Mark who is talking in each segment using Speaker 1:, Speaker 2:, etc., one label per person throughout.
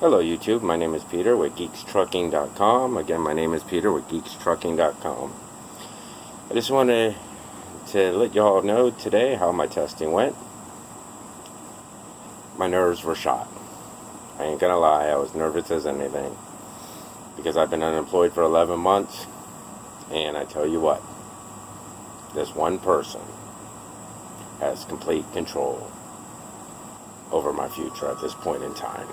Speaker 1: Hello YouTube, my name is Peter with geekstrucking.com. Again, my name is Peter with geekstrucking.com. I just wanted to let you all know today how my testing went. My nerves were shot. I ain't gonna lie, I was nervous as anything. Because I've been unemployed for 11 months. And I tell you what, this one person has complete control over my future at this point in time.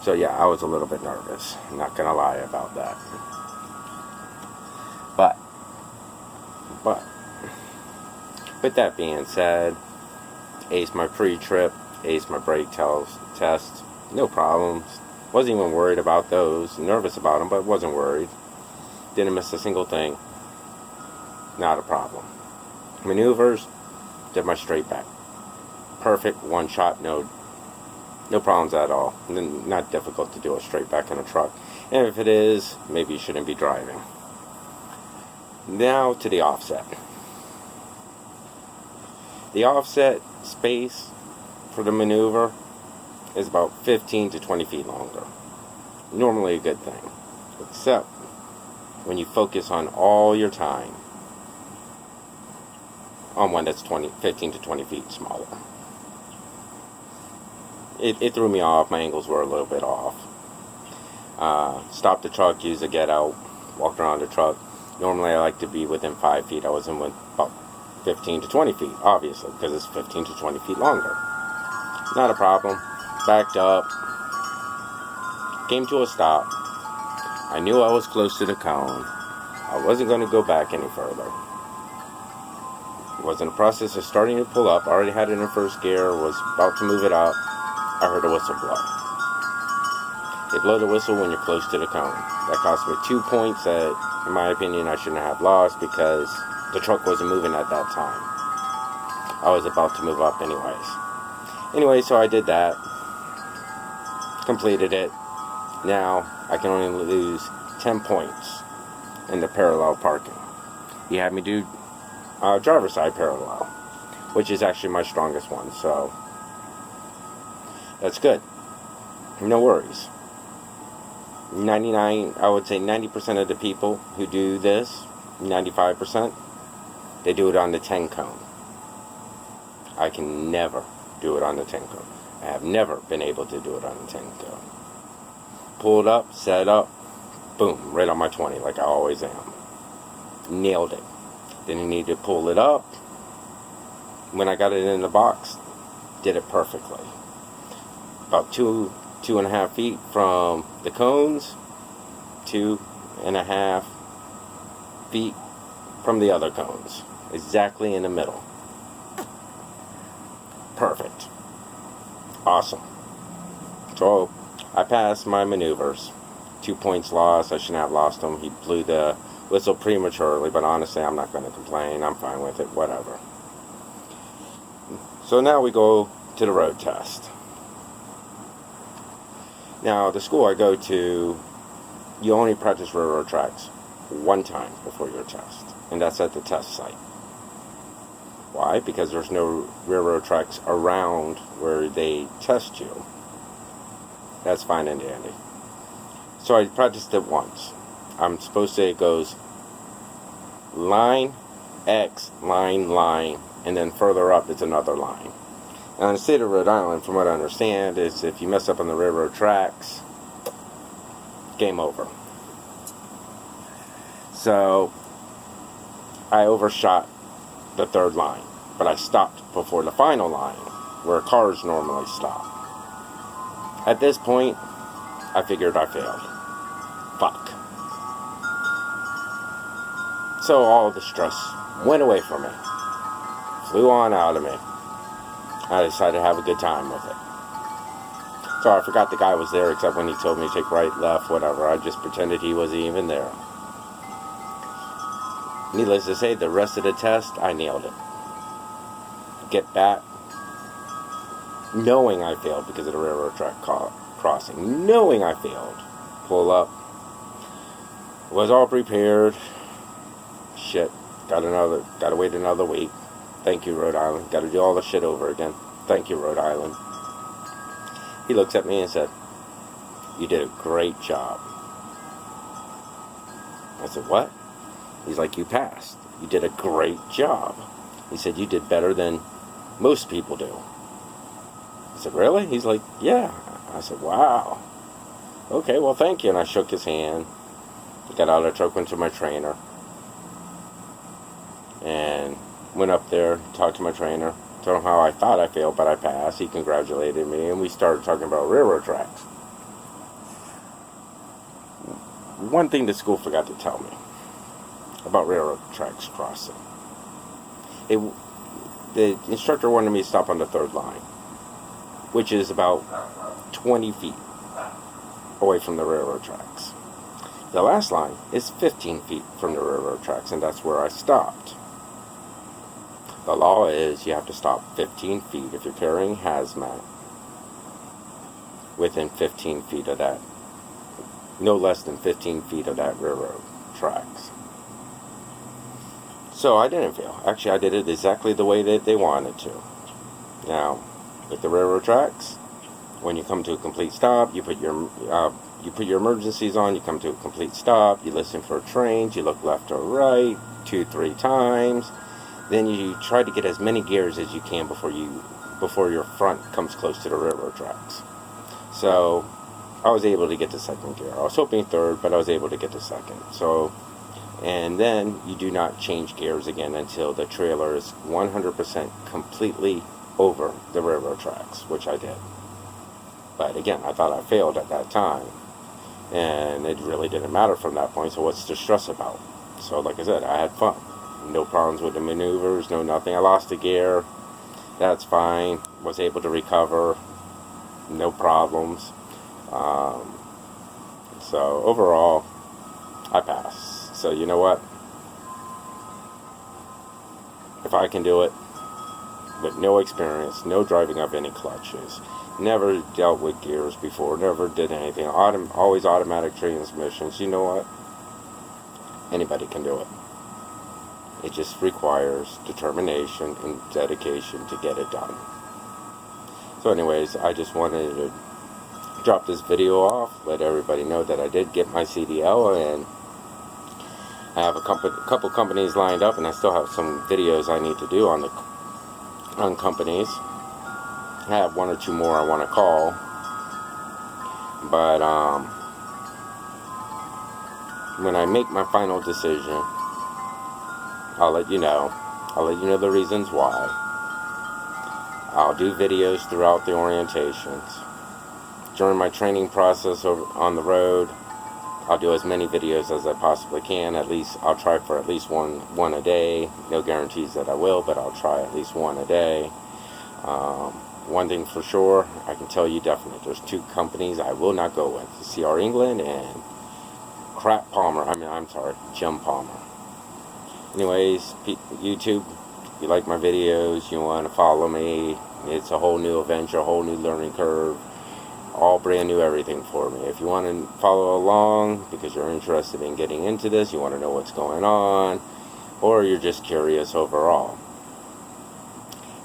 Speaker 1: So yeah, I was a little bit nervous. I'm not gonna lie about that. But with that being said, aced my pre-trip, aced my brake test, no problems. Wasn't even worried about those. Nervous about them, but wasn't worried. Didn't miss a single thing. Not a problem. Maneuvers, did my straight back. Perfect, one shot, no problems at all. Not difficult to do a straight back in a truck. And if it is, maybe you shouldn't be driving. Now to the offset. The offset space for the maneuver is about 15 to 20 feet longer. Normally a good thing. Except when you focus on all your time on one that's 15 to 20 feet smaller. It threw me off. My angles were a little bit off. Stopped the truck, used a get out, walked around the truck. Normally I like to be within 5 feet. I was in about 15 to 20 feet, obviously, because it's 15 to 20 feet longer. Not a problem. Backed up. Came to a stop. I knew I was close to the cone. I wasn't going to go back any further. Was in the process of starting to pull up. I already had it in first gear. Was about to move it up. I heard a whistle blow. They blow the whistle when you're close to the cone. That cost me 2 points that, in my opinion, I shouldn't have lost because the truck wasn't moving at that time. I was about to move up anyways. Anyway, so I did that. Completed it. Now, I can only lose 10 points in the parallel parking. He had me do driver's side parallel, which is actually my strongest one, so that's good. No worries. I would say 90% of the people who do this, 95%, they do it on the 10 cone. I can never do it on the 10 cone. I have never been able to do it on the 10 cone. Pulled up, set up, boom, right on my 20 like I always am. Nailed it. Didn't need to pull it up. When I got it in the box, did it perfectly. About 2.5 feet from the cones, 2.5 feet from the other cones. Exactly in the middle. Perfect. Awesome. So, I passed my maneuvers. 2 points lost. I shouldn't have lost them. He blew the whistle prematurely, but honestly, I'm not going to complain. I'm fine with it. Whatever. So now we go to the road test. Now, the school I go to, you only practice railroad tracks one time before your test, and that's at the test site. Why? Because there's no railroad tracks around where they test you. That's fine and dandy. So I practiced it once. I'm supposed to say it goes line, X, line, line, and then further up it's another line. Now in the state of Rhode Island, from what I understand, is if you mess up on the railroad tracks, game over. So I overshot the third line, but I stopped before the final line, where cars normally stop. At this point, I figured I failed. Fuck. So all the stress went away from me. Flew on out of me. I decided to have a good time with it. So I forgot the guy was there, except when he told me to take right, left, whatever. I just pretended he wasn't even there. Needless to say, the rest of the test, I nailed it. Get back, knowing I failed because of the railroad track crossing. Knowing I failed. Pull up. Was all prepared. Shit. Gotta wait another week. Thank you, Rhode Island. Gotta do all the shit over again. Thank you, Rhode Island. He looks at me and said, you did a great job. I said, what? He's like, you passed. You did a great job. He said, you did better than most people do. I said, really? He's like, yeah. I said, wow. Okay, well, thank you. And I shook his hand. Got out of the truck, went to my trainer. And went up there, talked to my trainer. Told him how I thought I failed, but I passed. He congratulated me, and we started talking about railroad tracks. One thing the school forgot to tell me about railroad tracks crossing. The instructor wanted me to stop on the third line, which is about 20 feet away from the railroad tracks. The last line is 15 feet from the railroad tracks, and that's where I stopped. The law is you have to stop 15 feet if you're carrying hazmat within 15 feet of that, no less than 15 feet of that railroad tracks. So I didn't fail. Actually, I did it exactly the way that they wanted to. Now, with the railroad tracks, when you come to a complete stop, you put your emergencies on, you come to a complete stop, you listen for trains, you look left or right 2-3 times, then you try to get as many gears as you can before your front comes close to the railroad tracks. So I was able to get to second gear. I was hoping third, but I was able to get to second. So, and then you do not change gears again until the trailer is 100% completely over the railroad tracks, which I did. But again, I thought I failed at that time, and it really didn't matter from that point, so what's the stress about? So like I said, I had fun. No problems with the maneuvers, no nothing. I lost a gear, that's fine. Was able to recover, no problems. So overall, I passed. So you know what? If I can do it, with no experience, no driving of any clutches, never dealt with gears before, never did anything, always automatic transmissions, you know what? Anybody can do it. It just requires determination and dedication to get it done. So anyways, I just wanted to drop this video off, let everybody know that I did get my CDL, and I have a couple companies lined up, and I still have some videos I need to do on companies. I have one or two more I want to call, but when I make my final decision, I'll let you know. I'll let you know the reasons why. I'll do videos throughout the orientations. During my training process on the road, I'll do as many videos as I possibly can. At least I'll try for at least one a day. No guarantees that I will, but I'll try at least one a day. One thing for sure, I can tell you definitely, there's two companies I will not go with: CR England and Jim Palmer. Anyways, YouTube, if you like my videos, you want to follow me, it's a whole new adventure, a whole new learning curve, all brand new everything for me. If you want to follow along because you're interested in getting into this, you want to know what's going on, or you're just curious overall,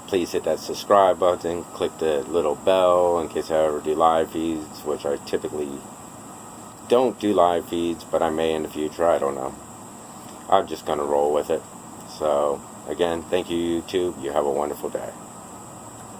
Speaker 1: please hit that subscribe button, click the little bell in case I ever do live feeds, which I typically don't do live feeds, but I may in the future, I don't know. I'm just going to roll with it. So, again, thank you, YouTube. You have a wonderful day.